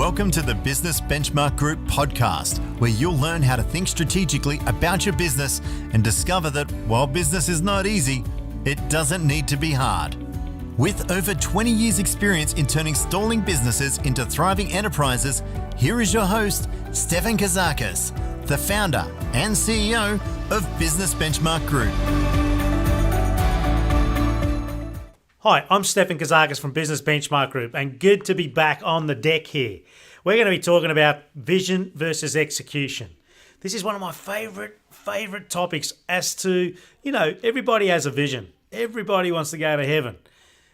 Welcome to the Business Benchmark Group podcast, where you'll learn how to think strategically about your business and discover that while business is not easy, it doesn't need to be hard. With over 20 years experience in turning stalling businesses into thriving enterprises, here is your host, Stefan, the founder and CEO of Business Benchmark Group. Hi, I'm Stefan from Business Benchmark Group, and good to be back on the deck here. We're going to be talking about vision versus execution. This is one of my favorite topics as to, everybody has a vision. Everybody wants to go to heaven.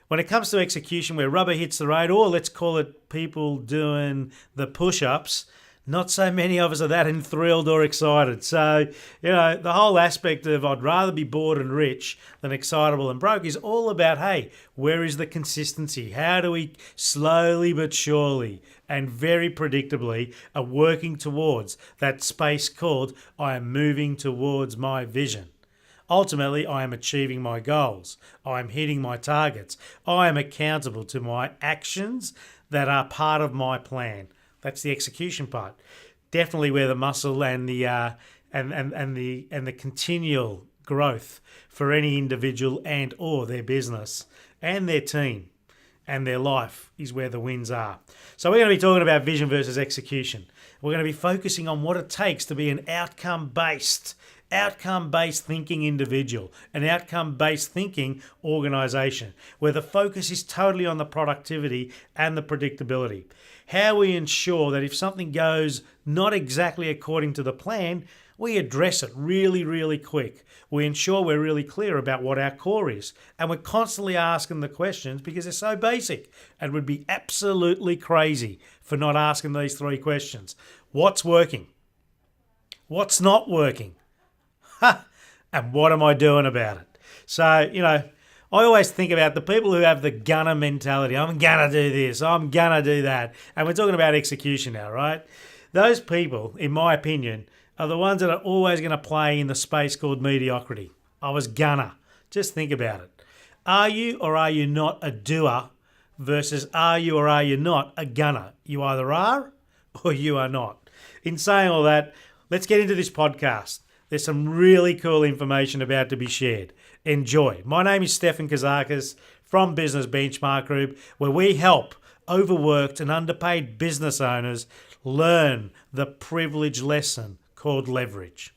When it comes to execution, where rubber hits the road, or let's call it people doing the push-ups, not so many of us are that enthralled or excited. So, the whole aspect of I'd rather be bored and rich than excitable and broke is all about, hey, where is the consistency? How do we slowly but surely and very predictably are working towards that space called I am moving towards my vision? Ultimately, I am achieving my goals. I am hitting my targets. I am accountable to my actions that are part of my plan. That's the execution part. Definitely where the muscle and the the continual growth for any individual and or their business and their team and their life is where the wins are. So we're going to be talking about vision versus execution. We're going to be focusing on what it takes to be an outcome-based thinking individual, an outcome-based thinking organization, where the focus is totally on the productivity and the predictability. How we ensure that if something goes not exactly according to the plan, we address it really, really quick. We ensure we're really clear about what our core is. And we're constantly asking the questions because they're so basic and would be absolutely crazy for not asking these three questions. What's working? What's not working? And what am I doing about it? So, I always think about the people who have the gunner mentality. I'm going to do this. I'm going to do that. And we're talking about execution now, right? Those people, in my opinion, are the ones that are always going to play in the space called mediocrity. I was gonna. Just think about it. Are you or are you not a doer versus are you or are you not a gunner? You either are or you are not. In saying all that, let's get into this podcast. There's some really cool information about to be shared. Enjoy. My name is Stefan from Business Benchmark Group, where we help overworked and underpaid business owners learn the privilege lesson called leverage.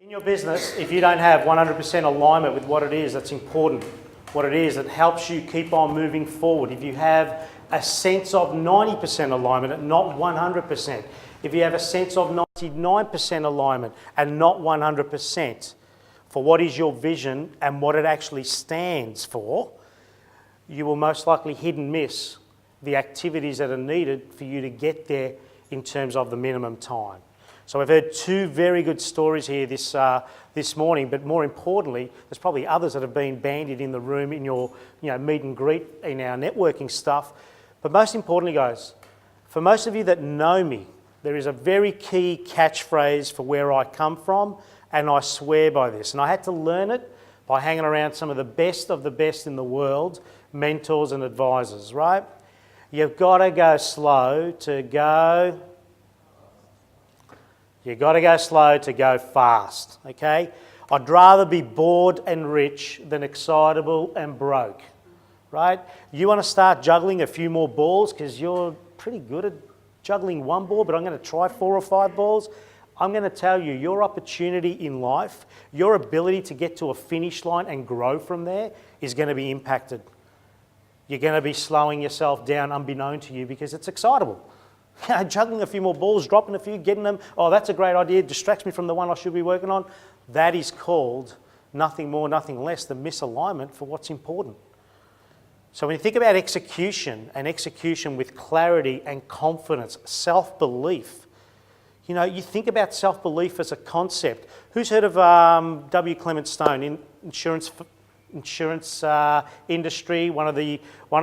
In your business, if you don't have 100% alignment with what it is that's important, what it is that helps you keep on moving forward, if you have a sense of 90% alignment and not 100%, if you have a sense of 99% alignment and not 100% for what is your vision and what it actually stands for, you will most likely hit and miss the activities that are needed for you to get there in terms of the minimum time. So I've heard two very good stories here this morning, but more importantly, there's probably others that have been bandied in the room in your meet and greet, in our networking stuff. But most importantly, guys, for most of you that know me, there is a very key catchphrase for where I come from, and I swear by this. And I had to learn it by hanging around some of the best in the world, mentors and advisors, right? You've got to go slow to go... You've got to go slow to go fast, okay? I'd rather be bored and rich than excitable and broke, right? You want to start juggling a few more balls because you're pretty good at juggling one ball, but I'm going to try 4 or 5 balls. I'm going to tell you, your opportunity in life, your ability to get to a finish line and grow from there is going to be impacted. You're going to be slowing yourself down unbeknown to you because it's excitable. Juggling a few more balls, dropping a few, getting them, oh, that's a great idea, distracts me from the one I should be working on. That is called nothing more, nothing less than misalignment for what's important. So when you think about execution, and execution with clarity and confidence, self-belief, you think about self-belief as a concept. Who's heard of W. Clement Stone, in insurance industry, one of the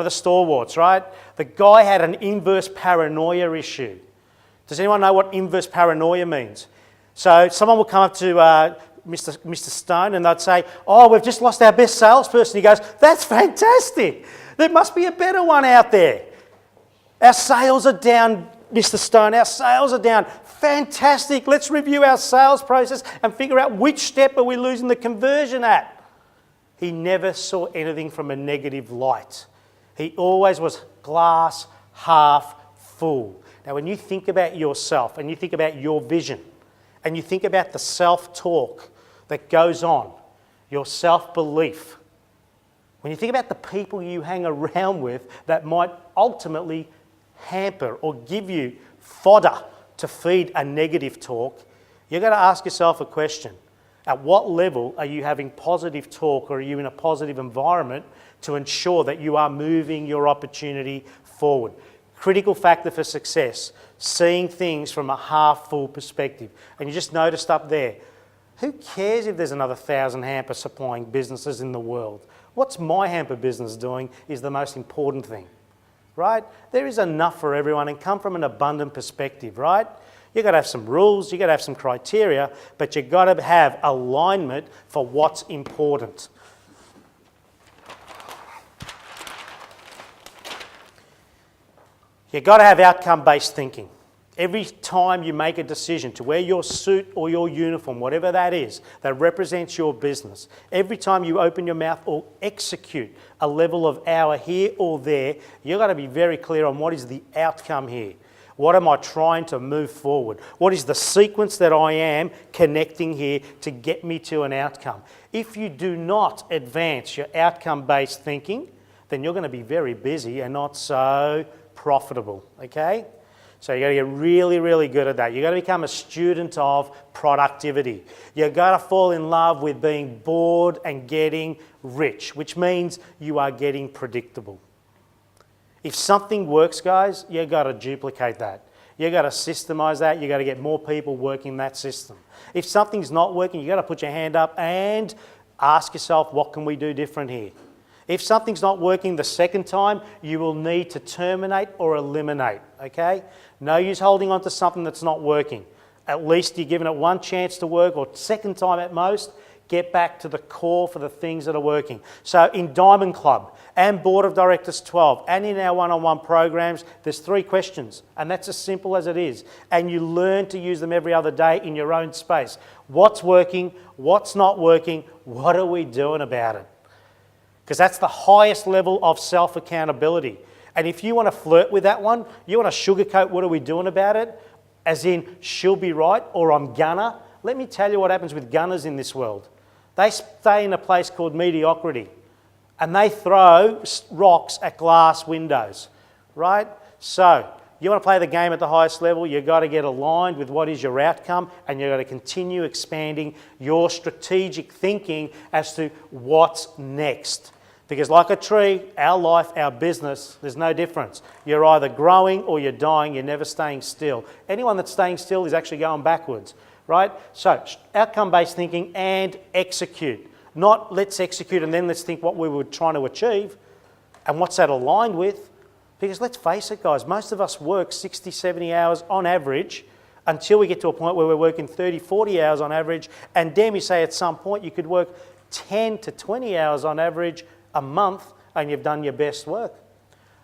stalwarts, right? The guy had an inverse paranoia issue. Does anyone know what inverse paranoia means? So someone will come up to Mr. Stone and they'd say, oh, we've just lost our best salesperson. He goes, that's fantastic. There must be a better one out there. Our sales are down Mr. Stone, our sales are down. Fantastic. Let's review our sales process and figure out which step are we losing the conversion at. He never saw anything from a negative light. He always was glass half full. Now, when you think about yourself and you think about your vision and you think about the self-talk that goes on, your self-belief, when you think about the people you hang around with that might ultimately hamper or give you fodder to feed a negative talk, you've got to ask yourself a question. At what level are you having positive talk, or are you in a positive environment to ensure that you are moving your opportunity forward? Critical factor for success, seeing things from a half-full perspective. And you just noticed up there, who cares if there's another 1,000 hamper supplying businesses in the world? What's my hamper business doing is the most important thing, right? There is enough for everyone, and come from an abundant perspective, right? You've got to have some rules, you've got to have some criteria, but you've got to have alignment for what's important. You've got to have outcome-based thinking. Every time you make a decision to wear your suit or your uniform, whatever that is, that represents your business, every time you open your mouth or execute a level of hour here or there, you've got to be very clear on what is the outcome here. What am I trying to move forward? What is the sequence that I am connecting here to get me to an outcome? If you do not advance your outcome-based thinking, then you're going to be very busy and not so profitable, okay? So you've got to get really, really good at that. You've got to become a student of productivity. You've got to fall in love with being bored and getting rich, which means you are getting predictable. If something works, guys, you've got to duplicate that. You've got to systemize that. You've got to get more people working that system. If something's not working, you've got to put your hand up and ask yourself, what can we do different here? If something's not working the second time, you will need to terminate or eliminate, okay? No use holding on to something that's not working. At least you're giving it one chance to work, or second time at most. Get back to the core for the things that are working. So in Diamond Club and Board of Directors 12 and in our one-on-one programs, there's 3 questions, and that's as simple as it is. And you learn to use them every other day in your own space. What's working? What's not working? What are we doing about it? Because that's the highest level of self-accountability. And if you want to flirt with that one, you want to sugarcoat what are we doing about it, as in she'll be right or I'm gonna, let me tell you what happens with gunners in this world. They stay in a place called mediocrity and they throw rocks at glass windows, right? So you want to play the game at the highest level, you've got to get aligned with what is your outcome, and you've got to continue expanding your strategic thinking as to what's next. Because like a tree, our life, our business, there's no difference. You're either growing or you're dying, you're never staying still. Anyone that's staying still is actually going backwards, right? So outcome-based thinking and execute. Not let's execute and then let's think what we were trying to achieve and what's that aligned with. Because let's face it, guys, most of us work 60, 70 hours on average until we get to a point where we're working 30, 40 hours on average. And damn, you say at some point you could work 10 to 20 hours on average a month and you've done your best work.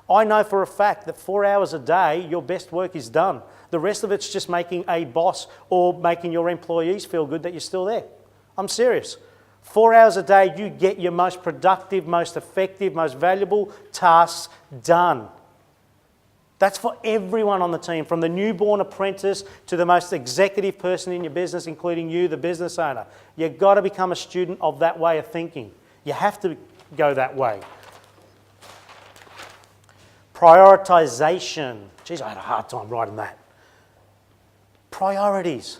I know for a fact that 4 hours a day, your best work is done. The rest of it's just making a boss or making your employees feel good that you're still there. I'm serious. 4 hours a day, you get your most productive, most effective, most valuable tasks done. That's for everyone on the team, from the newborn apprentice to the most executive person in your business, including you, the business owner. You've got to become a student of that way of thinking. You have to go that way. Prioritization. Geez, I had a hard time writing that. Priorities.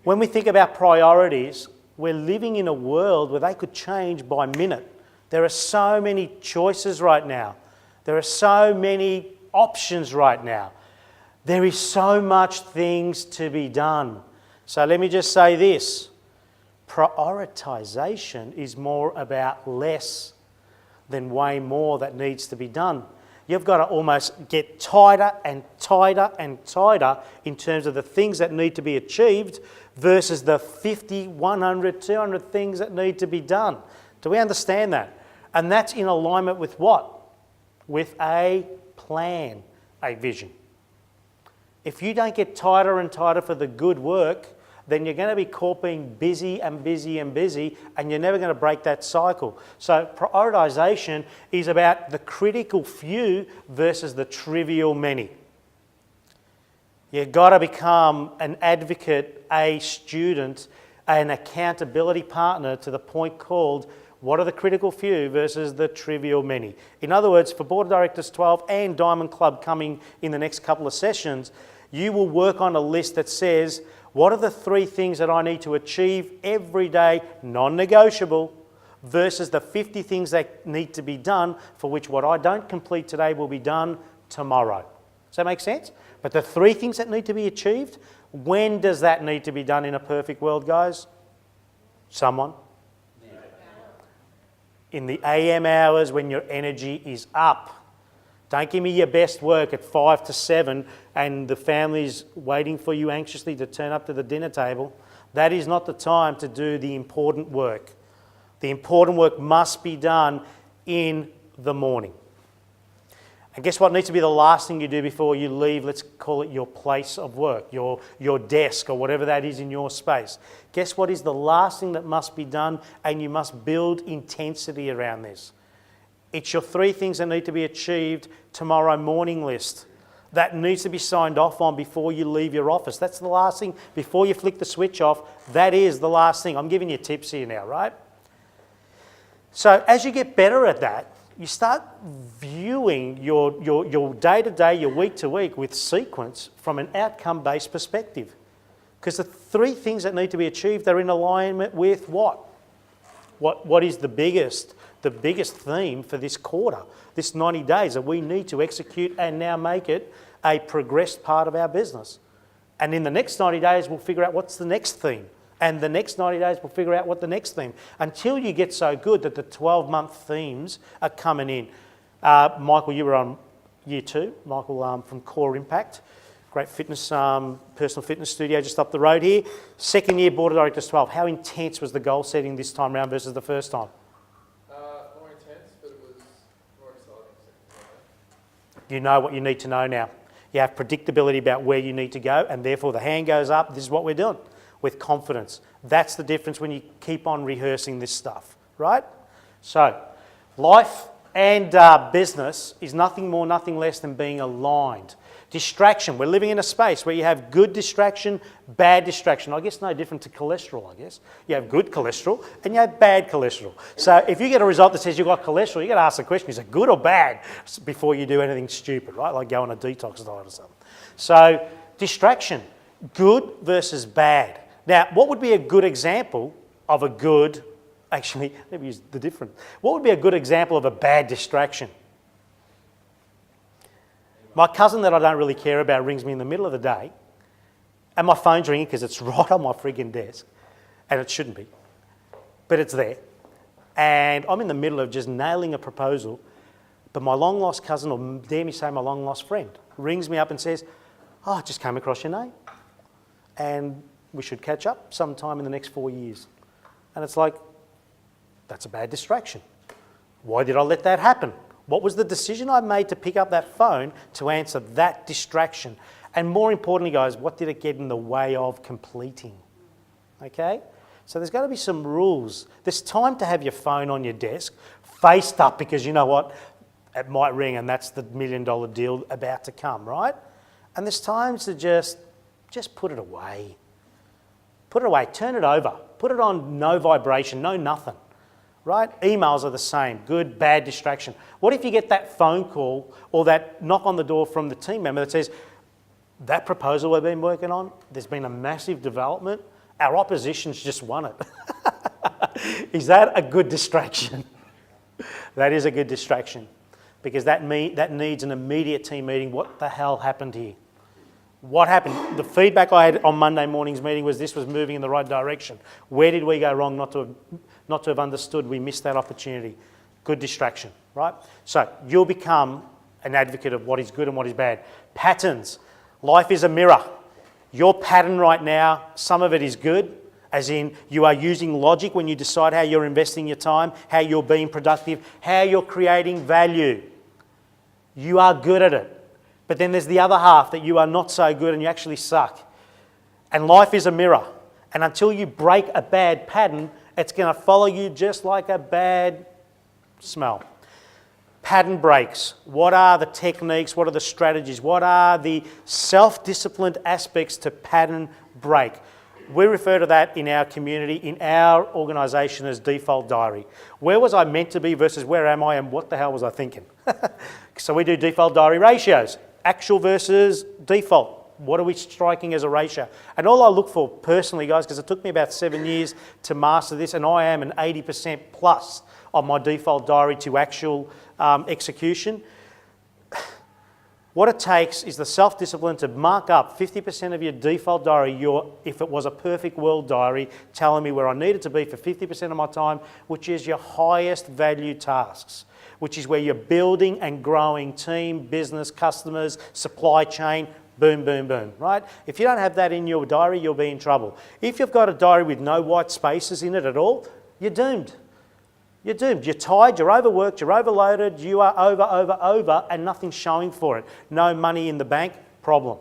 When we think about priorities, we're living in a world where they could change by minute. There are so many choices right now. There are so many options right now. There is so much things to be done. So let me just say this. Prioritization is more about less than way more that needs to be done. You've got to almost get tighter and tighter and tighter in terms of the things that need to be achieved versus the 50, 100, 200 things that need to be done. Do we understand that? And that's in alignment with what? With a plan. a vision. If you don't get tighter and tighter for the good work, then you're going to be caught being busy and busy and busy, and you're never going to break that cycle. So prioritization is about the critical few versus the trivial many. You've got to become an advocate, a student, an accountability partner to the point called what are the critical few versus the trivial many. In other words, for Board of Directors 12 and Diamond Club coming in the next couple of sessions, you will work on a list that says, what are the 3 things that I need to achieve every day, non-negotiable, versus the 50 things that need to be done, for which what I don't complete today will be done tomorrow. Does that make sense? But the 3 things that need to be achieved, when does that need to be done in a perfect world, guys? Someone? In the AM hours when your energy is up. Don't give me your best work at 5 to 7 and the family's waiting for you anxiously to turn up to the dinner table. That is not the time to do the important work. The important work must be done in the morning. And guess what needs to be the last thing you do before you leave? Let's call it your place of work, your desk or whatever that is in your space. Guess what is the last thing that must be done, and you must build intensity around this? It's your 3 things that need to be achieved tomorrow morning list. That needs to be signed off on before you leave your office. That's the last thing. Before you flick the switch off, that is the last thing. I'm giving you tips here now, right? So as you get better at that, you start viewing your day-to-day, your week-to-week with sequence from an outcome-based perspective. Because the 3 things that need to be achieved are in alignment with what? What is the biggest theme for this quarter, this 90 days that we need to execute and now make it a progressed part of our business. And in the next 90 days, we'll figure out what's the next theme. And the next 90 days, we'll figure out what the next theme, until you get so good that the 12-month themes are coming in. Michael, you were on year 2, Michael from Core Impact, great fitness, personal fitness studio just up the road here. Second year, Board of Directors 12. How intense was the goal setting this time around versus the first time? More intense, but it was more exciting second time. You know what you need to know now. You have predictability about where you need to go, and therefore the hand goes up. This is what we're doing. With confidence. That's the difference when you keep on rehearsing this stuff, right? So, life and business is nothing more, nothing less than being aligned. Distraction. We're living in a space where you have good distraction, bad distraction. I guess no different to cholesterol, I guess. You have good cholesterol and you have bad cholesterol. So if you get a result that says you've got cholesterol, you've got to ask the question, is it good or bad, before you do anything stupid, right? Like go on a detox diet or something. So, distraction. Good versus bad. Now, what would be a good example of a good, actually, let me use the different. What would be a good example of a bad distraction? My cousin that I don't really care about rings me in the middle of the day, and my phone's ringing because it's right on my frigging desk, and it shouldn't be, but it's there. And I'm in the middle of just nailing a proposal, but my long-lost cousin, or dare me say my long-lost friend, rings me up and says, "Oh, I just came across your name, and we should catch up sometime in the next 4 years." And it's like, that's a bad distraction. Why did I let that happen? What was the decision I made to pick up that phone to answer that distraction? And more importantly, guys, what did it get in the way of completing? Okay? So there's got to be some rules. There's time to have your phone on your desk, faced up, because you know what? It might ring and that's the $1 million deal about to come, right? And there's times to just put it away. Put it away, turn it over, put it on no vibration, no nothing, right? Emails are the same, good, bad distraction. What if you get that phone call or that knock on the door from the team member that says, that proposal we've been working on, there's been a massive development, our opposition's just won it. Is that a good distraction? That is a good distraction, because that needs an immediate team meeting. What the hell happened here? What happened? The feedback I had on Monday morning's meeting was this was moving in the right direction. Where did we go wrong not to have understood we missed that opportunity? Good distraction, right? So you'll become an advocate of what is good and what is bad. Patterns. Life is a mirror. Your pattern right now, some of it is good, as in you are using logic when you decide how you're investing your time, how you're being productive, how you're creating value. You are good at it. But then there's the other half that you are not so good and you actually suck. And life is a mirror. And until you break a bad pattern, it's going to follow you just like a bad smell. Pattern breaks. What are the techniques? What are the strategies? What are the self-disciplined aspects to pattern break? We refer to that in our community, in our organisation as default diary. Where was I meant to be versus where am I and what the hell was I thinking? So we do default diary ratios. Actual versus default. What are we striking as a ratio? And all I look for personally, guys, because it took me about 7 years to master this, and I am an 80% plus of my default diary to actual execution. What it takes is the self-discipline to mark up 50% of your default diary, if it was a perfect world diary, telling me where I needed to be for 50% of my time, which is your highest value tasks, which is where you're building and growing team, business, customers, supply chain, boom, boom, boom, right? If you don't have that in your diary, you'll be in trouble. If you've got a diary with no white spaces in it at all, you're doomed. You're doomed. You're tired, you're overworked, you're overloaded, you are over, and nothing's showing for it. No money in the bank, problem.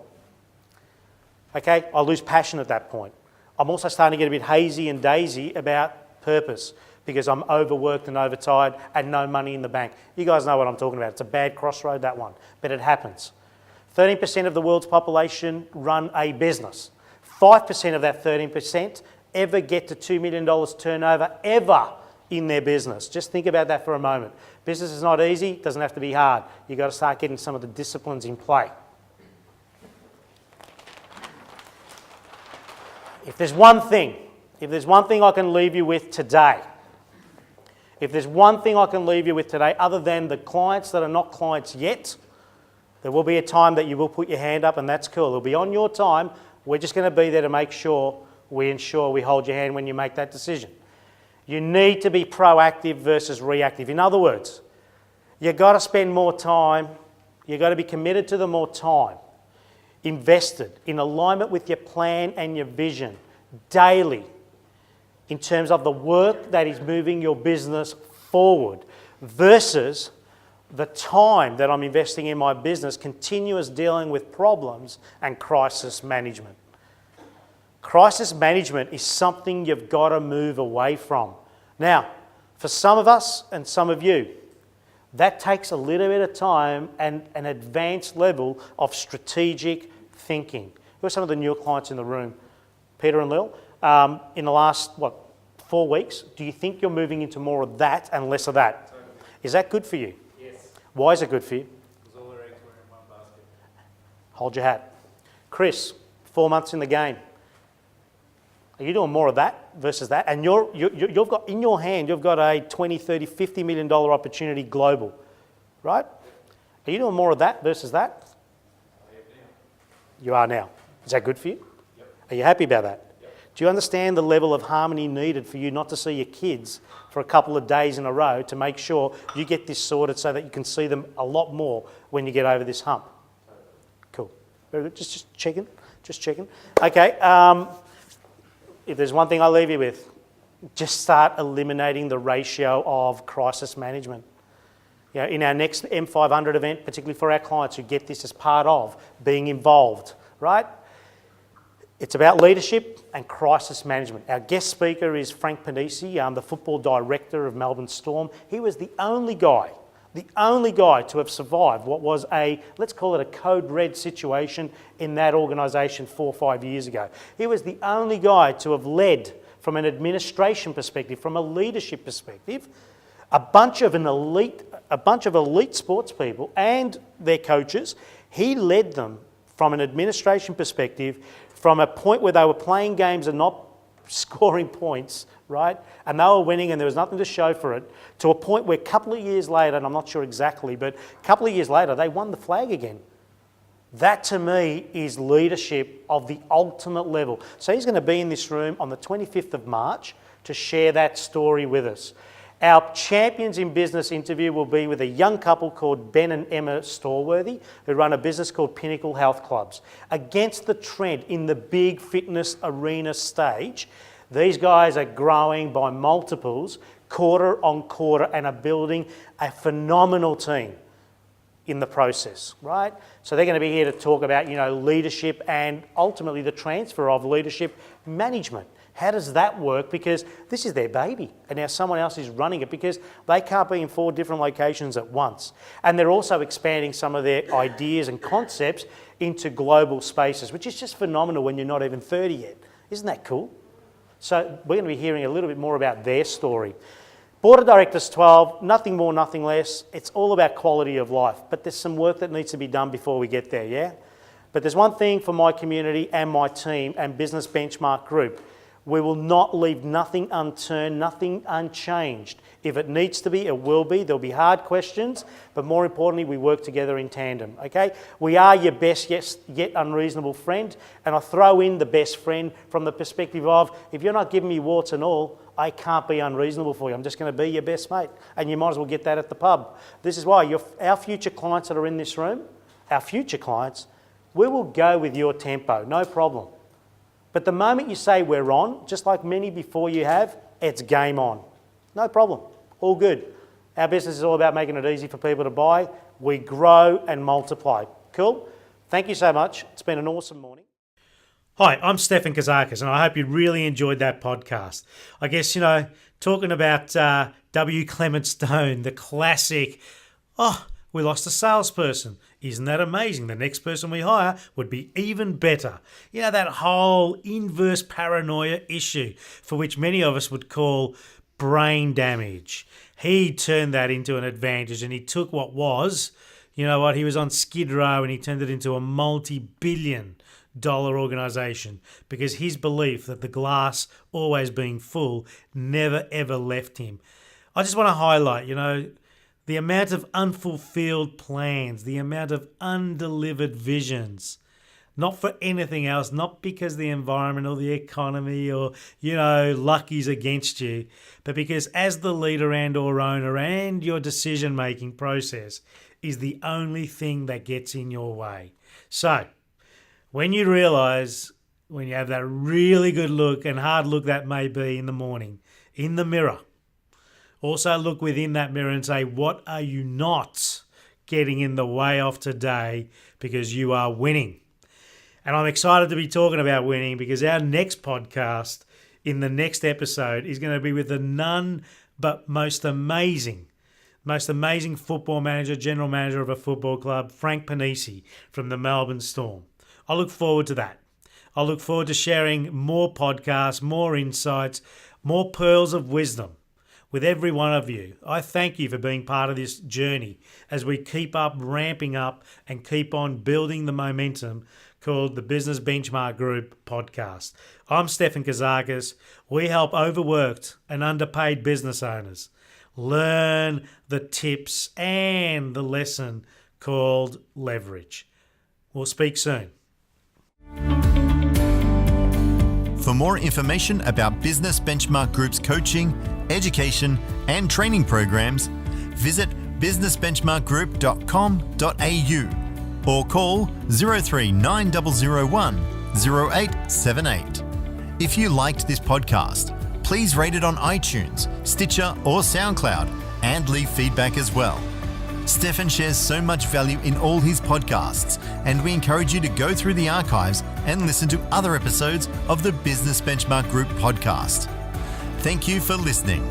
Okay, I lose passion at that point. I'm also starting to get a bit hazy and daisy about purpose because I'm overworked and overtired and no money in the bank. You guys know what I'm talking about. It's a bad crossroad, that one, but it happens. 13% of the world's population run a business. 5% of that 13% ever get to $2 million turnover ever in their business. Just think about that for a moment. Business is not easy, it doesn't have to be hard. You've got to start getting some of the disciplines in play. If there's one thing I can leave you with today, other than the clients that are not clients yet, there will be a time that you will put your hand up, and that's cool. It'll be on your time. We're just going to be there to make sure we hold your hand when you make that decision. You need to be proactive versus reactive. In other words, you've got to spend more time. You've got to be committed to the more time. Invested in alignment with your plan and your vision daily in terms of the work that is moving your business forward versus the time that I'm investing in my business, continuous dealing with problems and crisis management. Crisis management is something you've got to move away from. Now, for some of us and some of you, that takes a little bit of time and an advanced level of strategic thinking. Who are some of the newer clients in the room? Peter and Lil, in the last, 4 weeks, do you think you're moving into more of that and less of that? Totally. Is that good for you? Yes. Why is it good for you? Because all their eggs were in one basket. Hold your hat. Chris, 4 months in the game. Are you doing more of that versus that? And you've got in your hand, you've got a $20, $30, $50 million opportunity global, right? Are you doing more of that versus that? I am now. You are now. Is that good for you? Yep. Are you happy about that? Yep. Do you understand the level of harmony needed for you not to see your kids for a couple of days in a row to make sure you get this sorted so that you can see them a lot more when you get over this hump? Cool. Very good. Just checking. Okay. If there's one thing I leave you with, just start eliminating the ratio of crisis management. You know, in our next M500 event, particularly for our clients who get this as part of being involved, right? It's about leadership and crisis management. Our guest speaker is Frank Panisi, the football director of Melbourne Storm. He was the only guy to have survived what was let's call it a code red situation in that organisation 4 or 5 years ago. He was the only guy to have led from an administration perspective, from a leadership perspective, a bunch of elite sports people and their coaches. He led them from an administration perspective from a point where they were playing games and not scoring points, right? And they were winning and there was nothing to show for it, to a point where a couple of years later, and I'm not sure exactly, but a couple of years later, they won the flag again. That to me is leadership of the ultimate level. So he's going to be in this room on the 25th of March to share that story with us. Our Champions in Business interview will be with a young couple called Ben and Emma Storworthy, who run a business called Pinnacle Health Clubs. Against the trend in the big fitness arena stage, these guys are growing by multiples, quarter on quarter, and are building a phenomenal team. in the process, right? So they're going to be here to talk about, leadership and ultimately the transfer of leadership management. How does that work? Because this is their baby and now someone else is running it because they can't be in 4 different locations at once. And they're also expanding some of their ideas and concepts into global spaces, which is just phenomenal when you're not even 30 yet. Isn't that cool? So we're going to be hearing a little bit more about their story. Board of Directors 12, nothing more, nothing less. It's all about quality of life, but there's some work that needs to be done before we get there, yeah? But there's one thing for my community and my team and Business Benchmark Group. We will not leave nothing unturned, nothing unchanged. If it needs to be, it will be. There'll be hard questions, but more importantly, we work together in tandem, okay? We are your best yet unreasonable friend, and I throw in the best friend from the perspective of, if you're not giving me warts and all, I can't be unreasonable for you. I'm just going to be your best mate, and you might as well get that at the pub. This is why our future clients that are in this room, our future clients, we will go with your tempo, no problem. But the moment you say we're on, just like many before you have, it's game on. No problem, all good. Our business is all about making it easy for people to buy. We grow and multiply. Cool? Thank you so much. It's been an awesome morning. Hi, I'm Stefan Kazakis, and I hope you really enjoyed that podcast. I guess, talking about W. Clement Stone, the classic, we lost a salesperson. Isn't that amazing? The next person we hire would be even better. That whole inverse paranoia issue for which many of us would call brain damage. He turned that into an advantage and he took what was, he was on Skid Row and he turned it into a multi-billion-dollar organisation because his belief that the glass always being full never ever left him. I just want to highlight, the amount of unfulfilled plans, the amount of undelivered visions, not for anything else, not because the environment or the economy or, luck is against you, but because as the leader and or owner and your decision-making process is the only thing that gets in your way. So, when you realise, when you have that really good look and hard look that may be in the morning, in the mirror, also look within that mirror and say, what are you not getting in the way of today because you are winning? And I'm excited to be talking about winning because our next podcast in the next episode is going to be with the none but most amazing football manager, general manager of a football club, Frank Panisi from the Melbourne Storm. I look forward to that. I look forward to sharing more podcasts, more insights, more pearls of wisdom with every one of you. I thank you for being part of this journey as we keep up, ramping up, and keep on building the momentum called the Business Benchmark Group podcast. I'm Stefan Kazakis. We help overworked and underpaid business owners learn the tips and the lesson called leverage. We'll speak soon. For more information about Business Benchmark Group's coaching, education and training programs, visit businessbenchmarkgroup.com.au or call 039001 0878. If you liked this podcast, please rate it on iTunes, Stitcher or SoundCloud and leave feedback as well. Stefan shares so much value in all his podcasts, and we encourage you to go through the archives and listen to other episodes of the Business Benchmark Group podcast. Thank you for listening.